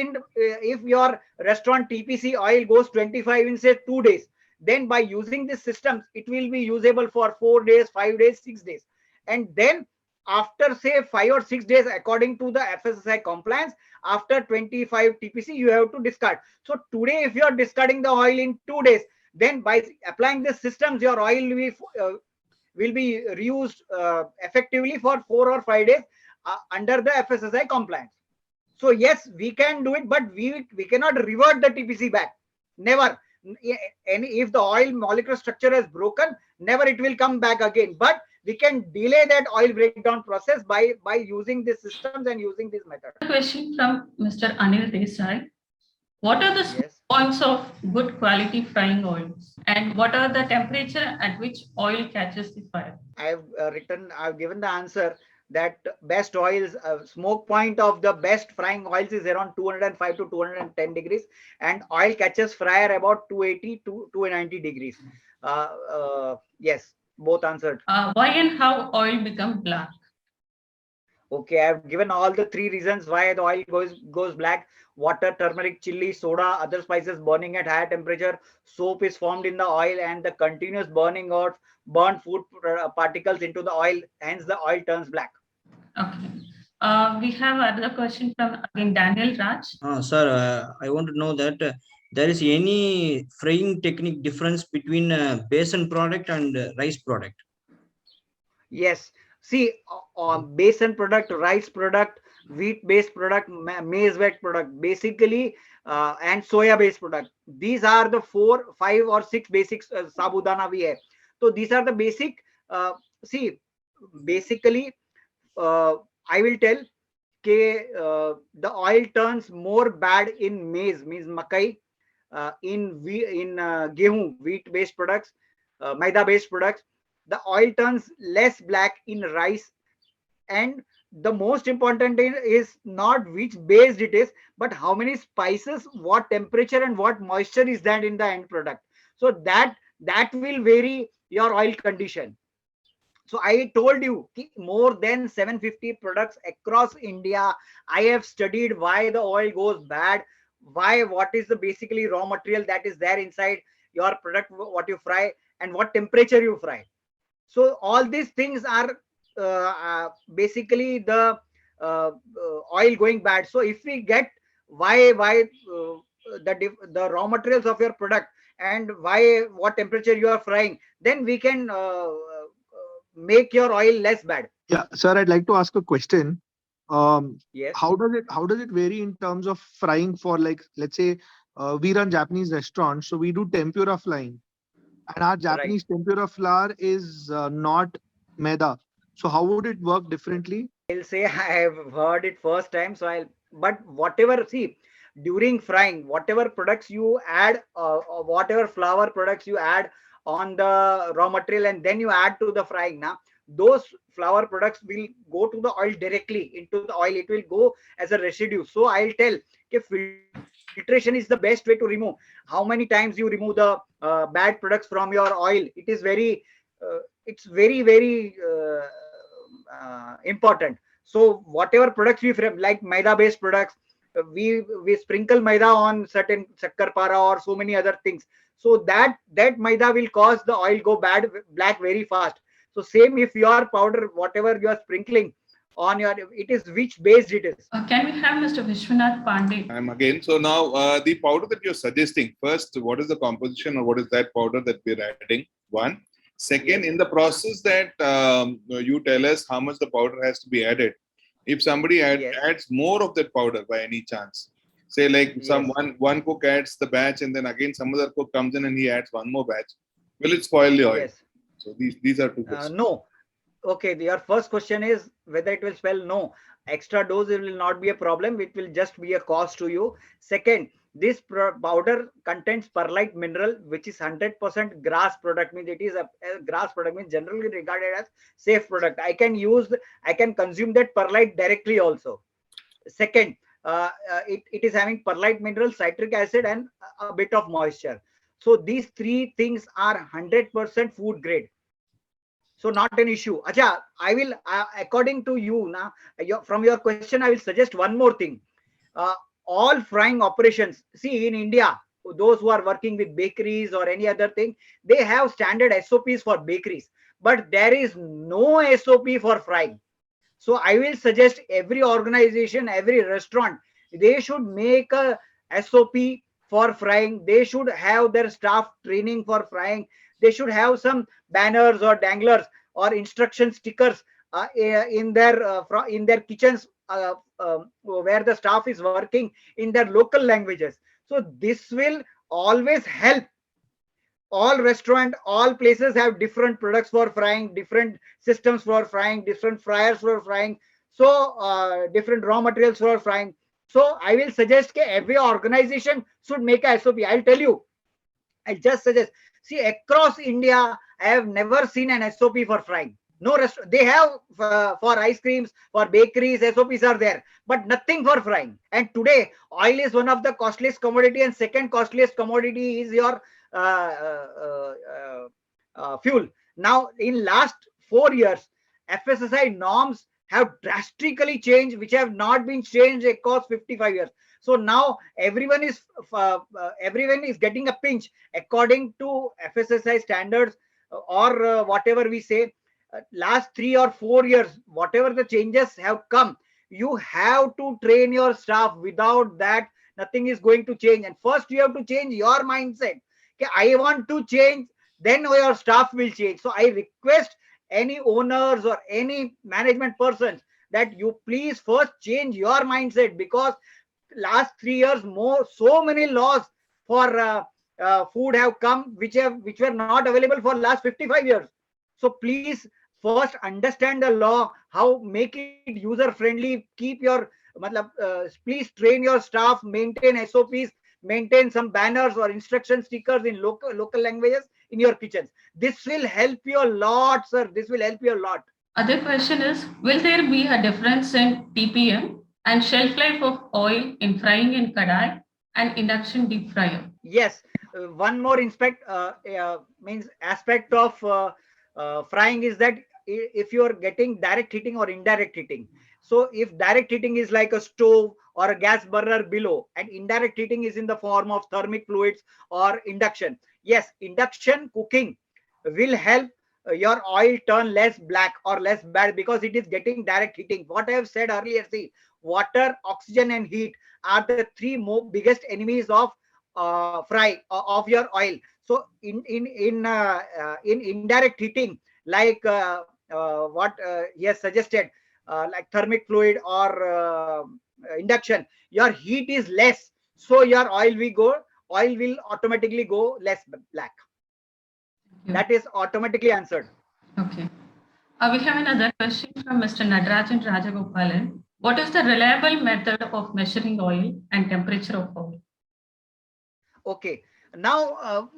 your restaurant TPC oil goes 25 in say 2 days, then by using these systems it will be usable for 4 days, 5 days, 6 days. And then after say 5 or 6 days, according to the FSSAI compliance, after 25 TPC you have to discard. So today if you are discarding the oil in 2 days, then by applying the systems your oil will be reused effectively for 4 or 5 days under the FSSAI compliance. So yes, we can do it, but we cannot revert the TPC back. Never. If the oil molecular structure has broken, never it will come back again. But we can delay that oil breakdown process by using these systems and using this method. A question from Mr. Anil Desai. What are the points of good quality frying oils, and what are the temperature at which oil catches the fire? I've given the answer that best oils, smoke point of the best frying oils is around 205 to 210 degrees, and oil catches fire about 280 to 290 degrees. Yes, both answered. Why and how oil become black? Okay, I've given all the three reasons why the oil goes black. Water, turmeric, chili, soda, other spices burning at higher temperature, soap is formed in the oil, and the continuous burning of burnt food particles into the oil, hence the oil turns black. Okay. We have another question from again Daniel Raj. Sir, I want to know that there is any frying technique difference between basin product and rice product? Yes. See, basin product, rice product, wheat-based product, maize-based product, basically, and soya-based product. These are the 4, 5, or 6 basics sabudana we have. So these are the basic. See, basically, I will tell the oil turns more bad in maize, means makai, in gehu, wheat-based products, maida-based products. The oil turns less black in rice, and the most important thing is not which based it is, but how many spices, what temperature, and what moisture is that in the end product. So that will vary your oil condition. So I told you more than 750 products across India. I have studied why the oil goes bad, what is the basically raw material that is there inside your product, what you fry, and what temperature you fry. So all these things are basically the oil going bad. So if we get why the raw materials of your product and what temperature you are frying, then we can make your oil less bad. Yeah, sir, I'd like to ask a question. Yes. How does it vary in terms of frying for, like, let's say we run Japanese restaurants, so we do tempura frying, and our Japanese tempura flour is not maida. So how would it work differently? I'll say I have heard it first time. But whatever, see, during frying, whatever products you add, whatever flour products you add on the raw material, and then you add to the frying, now those flour products will go to the oil directly into the oil. It will go as a residue. So I'll tell, okay, filtration is the best way to remove. How many times you remove the bad products from your oil? It is very it's very important. So whatever products we frame, like maida based products, we sprinkle maida on certain shakkar para or so many other things, so that maida will cause the oil go black very fast. So same, if your powder, whatever you are sprinkling on your, it is which based it is. Can we have Mr. Vishwanath Pandey? I'm again. So now the powder that you're suggesting, first, what is the composition or what is that powder that we're adding? One. Second, in the process that you tell us how much the powder has to be added. If somebody adds more of that powder by any chance, say like one cook adds the batch and then again some other cook comes in and he adds one more batch, will it spoil the oil? Yes. So these are two questions. No. Okay, your first question is whether it will spell. No, extra dose will not be a problem. It will just be a cost to you. Second, this powder contains perlite mineral, which is 100% grass product. Means it is a grass product, means generally regarded as safe product. I can consume that perlite directly also. Second, it is having perlite mineral, citric acid, and a bit of moisture. So these three things are 100% food grade. So not an issue. Acha, I will, according to you, now from your question, I will suggest one more thing. All frying operations, see in India, those who are working with bakeries or any other thing, they have standard SOPs for bakeries, but there is no SOP for frying. So I will suggest every organization, every restaurant, they should make a SOP for frying. They should have their staff training for frying. They should have some banners or danglers or instruction stickers in their kitchens where the staff is working in their local languages. So this will always help. All restaurant, all places have different products for frying, different systems for frying, different fryers for frying, so different raw materials for frying. So I will suggest that every organization should make a SOP. I'll tell you, I just suggest, see, across India, I have never seen an SOP for frying. No they have for ice creams, for bakeries, SOPs are there, but nothing for frying. And today, oil is one of the costliest commodity, and second costliest commodity is your fuel. Now, in last 4 years, FSSAI norms have drastically changed, which have not been changed across 55 years. So now everyone is getting a pinch according to FSSAI standards or whatever we say. Last 3 or 4 years, whatever the changes have come, you have to train your staff. Without that, nothing is going to change. And first, you have to change your mindset. Okay, I want to change, then your staff will change. So I request any owners or any management persons that you please first change your mindset, because last 3 years so many laws for food have come which were not available for last 55 years. So please first understand the law, how make it user friendly, keep your please train your staff, maintain SOPs, maintain some banners or instruction stickers in local languages in your kitchens. This will help you a lot, sir. This will help you a lot. Other question is, will there be a difference in TPM and shelf life of oil in frying in kadai and induction deep fryer? Yes. One more means aspect of frying is that if you are getting direct heating or indirect heating. So if direct heating is like a stove or a gas burner below, and indirect heating is in the form of thermic fluids or induction. Yes, induction cooking will help your oil turn less black or less bad because it is getting direct heating. What I have said earlier, see, water, oxygen, and heat are the three biggest enemies of of your oil. So in indirect heating, like what he has suggested, like thermic fluid or induction, your heat is less, so your oil will automatically go less black. That is automatically answered. Okay. We have another question from Mr. Nadarajan Rajagopalan. What is the reliable method of measuring oil and temperature of oil? Okay. Now,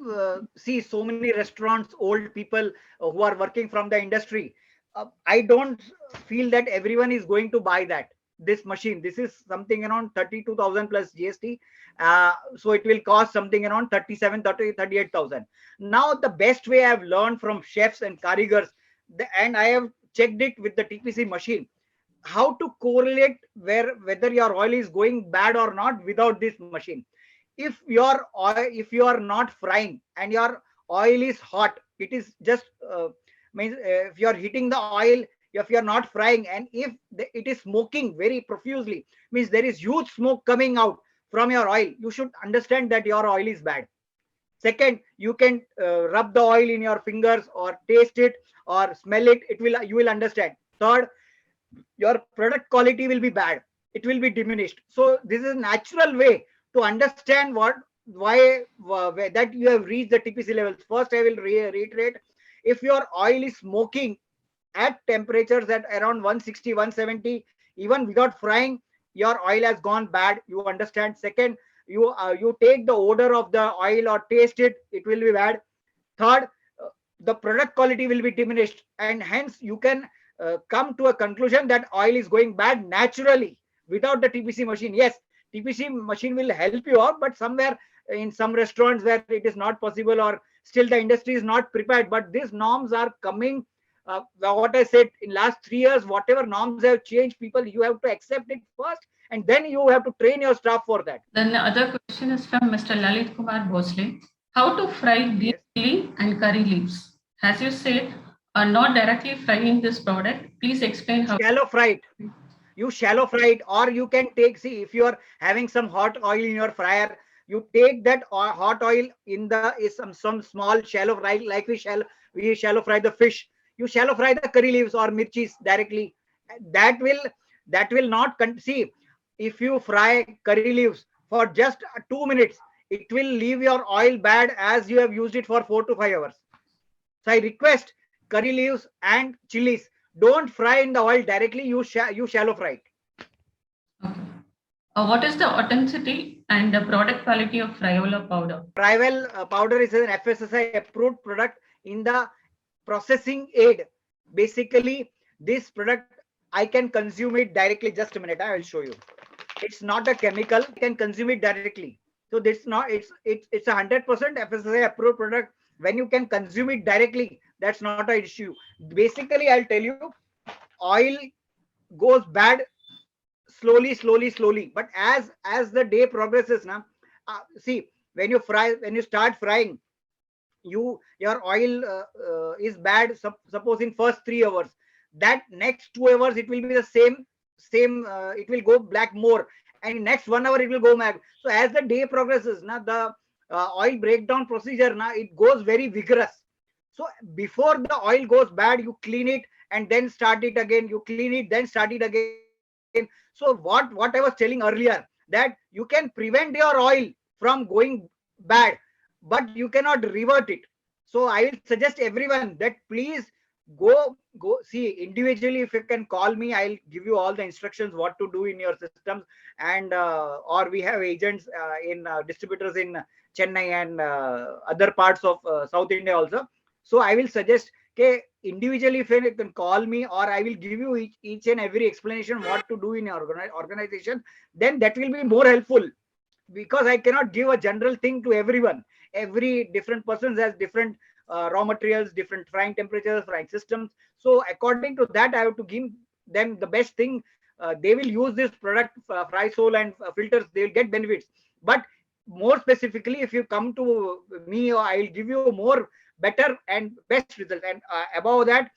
see, so many restaurants, old people who are working from the industry. I don't feel that everyone is going to buy this machine. This is something around 32,000 plus GST. So it will cost something around 38,000. Now, the best way I've learned from chefs and karigars, and I have checked it with the TPC machine, how to correlate whether your oil is going bad or not without this machine. If you are not frying and your oil is hot, it is just means if you are heating the oil, if you are not frying, and if it is smoking very profusely, means there is huge smoke coming out from your oil, you should understand that your oil is bad. Second, you can rub the oil in your fingers or taste it or smell it. You will understand. Third, your product quality will be bad, it will be diminished. So this is a natural way to understand that you have reached the TPC levels. First, I will reiterate, if your oil is smoking at temperatures at around 160 170, even without frying, your oil has gone bad, you understand. Second, you take the odor of the oil or taste it, it will be bad. Third, the product quality will be diminished, and hence you can come to a conclusion that oil is going bad naturally without the TPC machine. Yes, TPC machine will help you out, but somewhere in some restaurants where it is not possible, or still the industry is not prepared. But these norms are coming. What I said, in last 3 years, whatever norms have changed, people, you have to accept it first, and then you have to train your staff for that. Then the other question is from Mr. Lalit Kumar Bhosle. How to fry green chili and curry leaves? As you said, not directly frying this product. Please explain how. Shallow fry it. You shallow fry it, or you can take, see, if you are having some hot oil in your fryer, you take that hot oil in the some small shallow fry, like we shallow fry the fish. You shallow fry the curry leaves or mirchis directly. That will not see, if you fry curry leaves for just 2 minutes, it will leave your oil bad as you have used it for 4 to 5 hours. So I request, curry leaves and chilies, don't fry in the oil directly. You shallow fry it. Okay. What is the authenticity and the product quality of Friola powder? Friola powder is an FSSAI approved product in the processing aid. Basically, this product, I can consume it directly. Just a minute, I will show you. It's not a chemical. I can consume it directly. So this not it's 100% FSSAI approved product. When you can consume it directly, that's not an issue. Basically, I'll tell you, oil goes bad slowly, but as the day progresses now, see, when you start frying, your oil is bad, suppose in first 3 hours, that next 2 hours it will be the same, it will go black more, and in next 1 hour it will go black. So as the day progresses now, the oil breakdown procedure now, it goes very vigorous. So before the oil goes bad, you clean it and then start it again, you clean it then start it again. So what I was telling earlier, that you can prevent your oil from going bad, but you cannot revert it. So I will suggest everyone that please go see individually. If you can call me, I'll give you all the instructions what to do in your systems. And or we have agents in distributors in Chennai and other parts of South India also. So I will suggest, okay, individually, if you can call me, or I will give you each and every explanation what to do in your organization, then that will be more helpful, because I cannot give a general thing to everyone. Every different person has different raw materials, different frying temperatures, frying systems. So according to that, I have to give them the best thing. They will use this product, fry sole and filters, they will get benefits. But more specifically, if you come to me, I will give you more better and best results. And above that,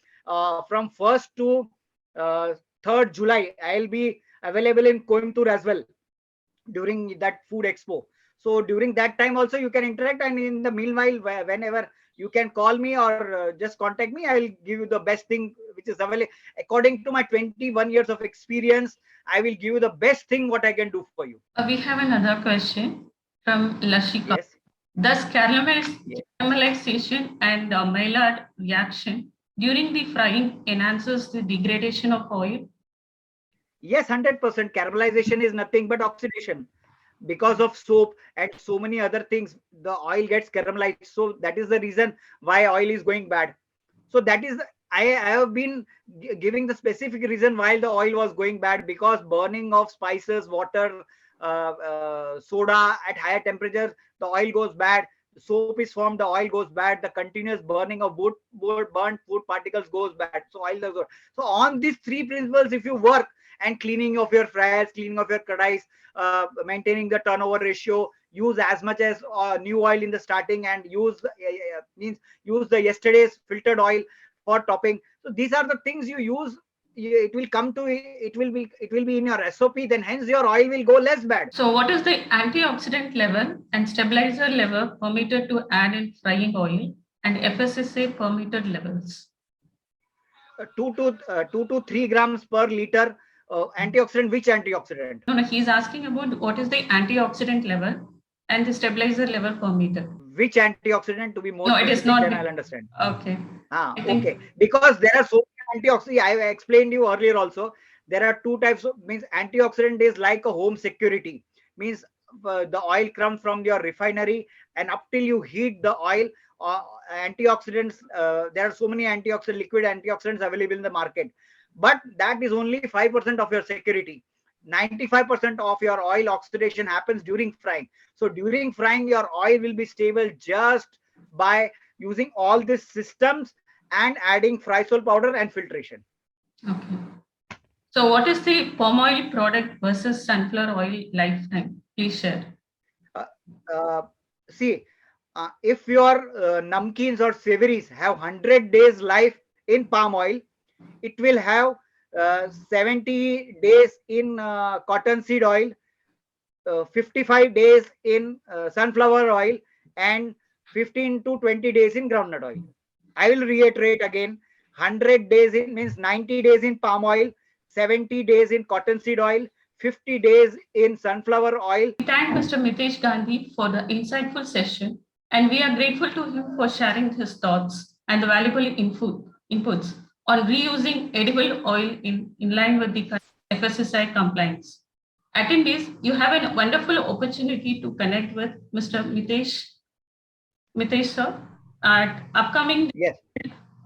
from 1st to 3rd July, I'll be available in Coimbatore as well during that food expo. So during that time also you can interact, and in the meanwhile, whenever you can call me or just contact me, I will give you the best thing which is available. According to my 21 years of experience, I will give you the best thing what I can do for you. We have another question from Lashika. Yes. Does caramelization and Maillard reaction during the frying enhances the degradation of oil? Yes, 100%. Caramelization is nothing but oxidation. Because of soap and so many other things, the oil gets caramelized. So that is the reason why oil is going bad. So that is, I have been giving the specific reason why the oil was going bad, because burning of spices, water, soda at higher temperatures, the oil goes bad. Soap is formed, the oil goes bad. The continuous burning of burnt food particles goes bad. So oil does. So on these three principles, if you work, and cleaning of your fryers, cleaning of your kadais, maintaining the turnover ratio, use as much as new oil in the starting, and use the yesterday's filtered oil for topping. So these are the things you use. It will come to it will be in your SOP. Then hence your oil will go less bad. So what is the antioxidant level and stabilizer level permitted to add in frying oil, and FSSAI permitted levels? 2 to 3 grams per liter. Antioxidant, which antioxidant? No, he's asking about what is the antioxidant level and the stabilizer level permitted. Which antioxidant, to be more No, it is specific, not. then I'll understand. Okay. Okay. Because there are so many antioxidants. I explained you earlier also. There are two types of, means antioxidant is like a home security. Means the oil comes from your refinery, and up till you heat the oil, antioxidants, there are so many liquid antioxidants available in the market. But that is only 5% of your security. 95% of your oil oxidation happens during frying. So during frying, your oil will be stable just by using all these systems and adding fry salt powder and filtration. Okay. So what is the palm oil product versus sunflower oil lifetime? Please share. See, if your namkeens or savories have 100 days life in palm oil, it will have 70 days in cottonseed oil, 55 days in sunflower oil, and 15 to 20 days in groundnut oil. I will reiterate again: 100 days in means 90 days in palm oil, 70 days in cottonseed oil, 50 days in sunflower oil. We thank Mr. Mitesh Gandhi for the insightful session, and we are grateful to him for sharing his thoughts and the valuable inputs on reusing edible oil in line with the FSSAI compliance. Attendees, you have a wonderful opportunity to connect with Mr. Mitesh sir at upcoming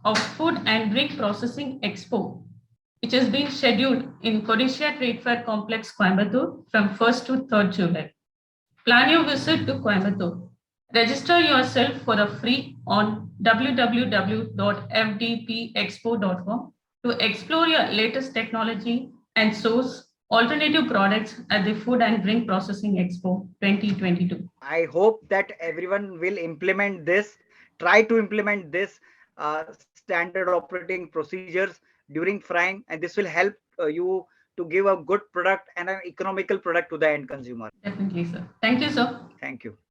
of Food and Drink Processing Expo, which has been scheduled in Codicia Trade Fair Complex, Coimbatore from 1st to 3rd July. Plan your visit to Coimbatore. Register yourself for a free on www.fdpexpo.com to explore your latest technology and source alternative products at the Food and Drink Processing Expo 2022. I hope that everyone will implement this, try to implement this standard operating procedures during frying, and this will help you to give a good product and an economical product to the end consumer. Definitely, sir. Thank you, sir. Thank you.